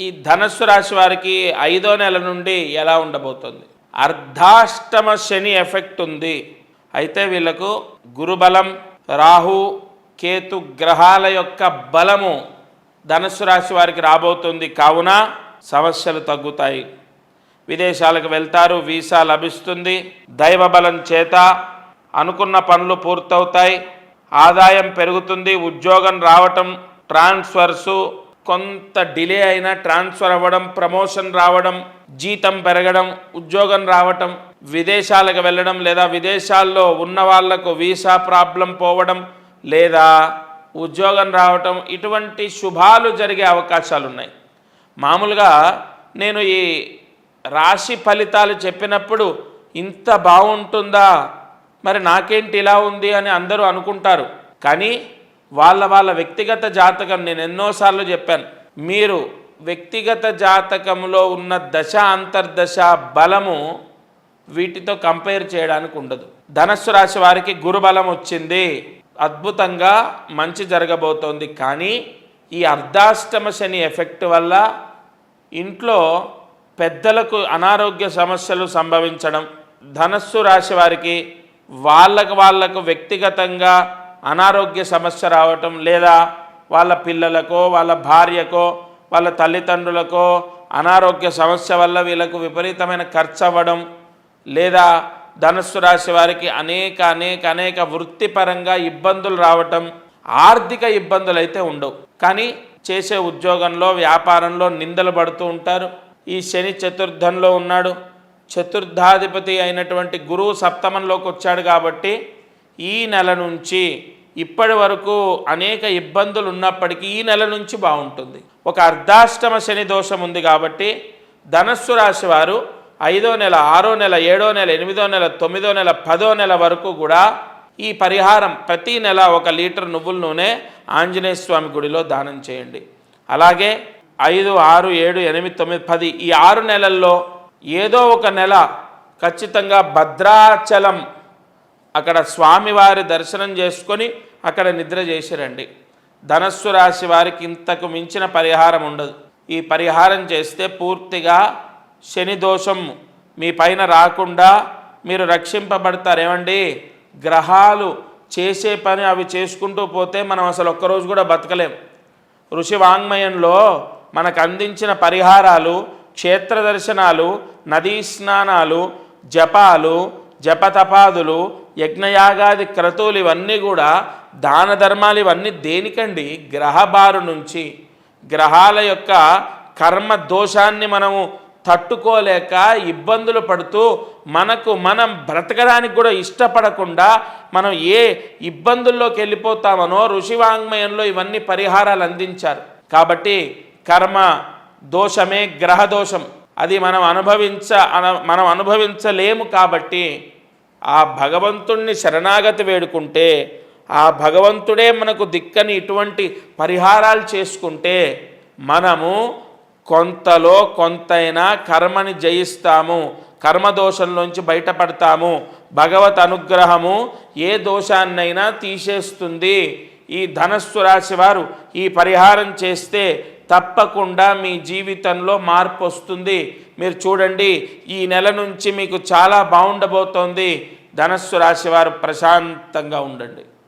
ఈ ధనస్సు రాశి వారికి 5వ నెల నుండి ఎలా ఉండబోతుంది? అర్ధాష్టమ శని ఎఫెక్ట్ ఉంది. అయితే వీళ్ళకు గురుబలం, రాహు, కేతు గ్రహాల యొక్క బలము ధనస్సు రాశి వారికి రాబోతుంది. కావున సమస్యలు తగ్గుతాయి. విదేశాలకు వెళ్తారు, వీసా లభిస్తుంది. దైవ బలం చేత అనుకున్న పనులు పూర్తవుతాయి. ఆదాయం పెరుగుతుంది. ఉద్యోగం రావటం, ట్రాన్స్ఫర్సు, కొంత డిలే అయినా ట్రాన్స్ఫర్ అవ్వడం, ప్రమోషన్ రావడం, జీతం పెరగడం, ఉద్యోగం రావటం, విదేశాలకు వెళ్ళడం లేదా విదేశాల్లో ఉన్న వాళ్లకు వీసా ప్రాబ్లం పోవడం లేదా ఉద్యోగం రావటం, ఇటువంటి శుభాలు జరిగే అవకాశాలు ఉన్నాయి. మామూలుగా నేను ఈ రాశి ఫలితాలు చెప్పినప్పుడు ఇంత బాగుంటుందా, మరి నాకేంటి ఇలా ఉంది అని అందరూ అనుకుంటారు. కానీ వాళ్ళ వ్యక్తిగత జాతకం నేను ఎన్నోసార్లు చెప్పాను. మీరు వ్యక్తిగత జాతకంలో ఉన్న దశ, అంతర్దశ బలము వీటితో కంపేర్ చేయడానికి ఉండదు. ధనస్సు రాశి వారికి గురుబలం వచ్చింది, అద్భుతంగా మంచి జరగబోతోంది. కానీ ఈ అర్ధాష్టమ శని ఎఫెక్ట్ వల్ల ఇంట్లో పెద్దలకు అనారోగ్య సమస్యలు సంభవించడం, ధనస్సు రాశి వారికి వాళ్ళకు వ్యక్తిగతంగా అనారోగ్య సమస్య రావటం, లేదా వాళ్ళ పిల్లలకో వాళ్ళ భార్యకో వాళ్ళ తల్లిదండ్రులకో అనారోగ్య సమస్య వల్ల వీళ్ళకు విపరీతమైన ఖర్చు అవ్వడం, లేదా ధనస్సు రాశి వారికి అనేక వృత్తిపరంగా ఇబ్బందులు రావటం, ఆర్థిక ఇబ్బందులు అయితే ఉండవు. కానీ చేసే ఉద్యోగంలో, వ్యాపారంలో నిందలు పడుతూ ఉంటారు. ఈ శని చతుర్థంలో ఉన్నాడు. చతుర్థాధిపతి అయినటువంటి గురువు సప్తమంలోకి వచ్చాడు. కాబట్టి ఈ నెల నుంచి ఇప్పటి వరకు అనేక ఇబ్బందులు ఉన్నప్పటికీ ఈ నెల నుంచి బాగుంటుంది. ఒక అర్ధాష్టమ శని దోషం ఉంది. కాబట్టి ధనస్సు రాశి వారు 5వ నెల, 6వ నెల, 7వ నెల, 8వ నెల, 9వ నెల, 10వ నెల వరకు కూడా ఈ పరిహారం ప్రతి నెల 1 లీటర్ నువ్వుల నూనె ఆంజనేయ స్వామి గుడిలో దానం చేయండి. అలాగే 5, 6, 7, 8, 9, 10 ఈ 6 నెలల్లో ఏదో ఒక నెల ఖచ్చితంగా భద్రాచలం అక్కడ స్వామివారి దర్శనం చేసుకొని అక్కడ నిద్ర చేసి రండి. ధనస్సు రాశి వారికి ఇంతకు మించిన పరిహారం ఉండదు. ఈ పరిహారం చేస్తే పూర్తిగా శని దోషం మీ పైన రాకుండా మీరు రక్షింపబడతారు. ఏమండి, గ్రహాలు చేసే పని అవి చేసుకుంటూ పోతే మనం అసలు ఒక్కరోజు కూడా బతకలేం. ఋషి వాంగ్మయంలో మనకు అందించిన పరిహారాలు, క్షేత్ర దర్శనాలు, నదీ స్నానాలు, జపాలు, జపతపాదులు, యజ్ఞయాగాది క్రతువులు, ఇవన్నీ కూడా దాన ధర్మాలు, ఇవన్నీ దేనికండి? గ్రహబారు నుంచి, గ్రహాల యొక్క కర్మ దోషాన్ని మనము తట్టుకోలేక ఇబ్బందులు పడుతూ మనం బ్రతకడానికి కూడా ఇష్టపడకుండా మనం ఏ ఇబ్బందుల్లోకి వెళ్ళిపోతామనో ఋషివాంగ్మయంలో ఇవన్నీ పరిహారాలు అందించారు. కాబట్టి కర్మ దోషమే గ్రహ దోషం. అది మనం అనుభవించలేము. కాబట్టి ఆ భగవంతుణ్ణి శరణాగతి వేడుకుంటే ఆ భగవంతుడే మనకు దిక్కని ఇటువంటి పరిహారాలు చేసుకుంటే మనము కొంతలో కొంతైనా కర్మని జయిస్తాము, కర్మదోషంలోంచి బయటపడతాము. భగవత్ అనుగ్రహము ఏ దోషాన్నైనా తీసేస్తుంది. ఈ ధనస్సు రాశి వారు ఈ పరిహారం చేస్తే తప్పకుండా మీ జీవితంలో మార్పు వస్తుంది. మీరు చూడండి, ఈ నెల నుంచి మీకు చాలా బాగుండబోతోంది. ధనస్సు రాశి వారు ప్రశాంతంగా ఉండండి.